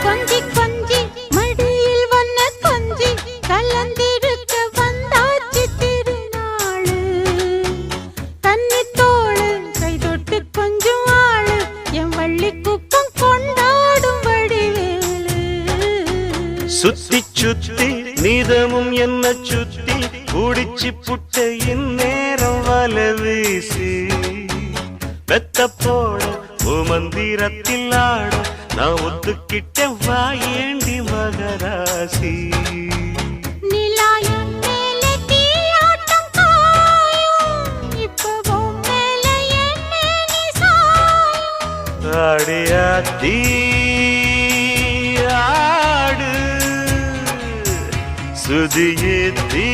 கொஞ்சி கொஞ்சி மடியில் வண்ண கொஞ்சி கலந்திருக்க வந்தாச்சு திருநாளு. தண்ணி தோளு கை தொட்டு கொஞ்சம் ஆளு என் வள்ளி குப்பம் கொண்டாடும் வடிவேலு. சுத்தி சுத்தி நீதமும் என்ன சுத்தி குடிச்சு புட்ட இந்நேரம் வல வீசி வெத்த போட மந்திரத்தில் ஆட நான் ஒத்துக்கிட்ட வாயேண்டி மகராசி. ஆடியாத்தி ஆடு சுதியேத்தி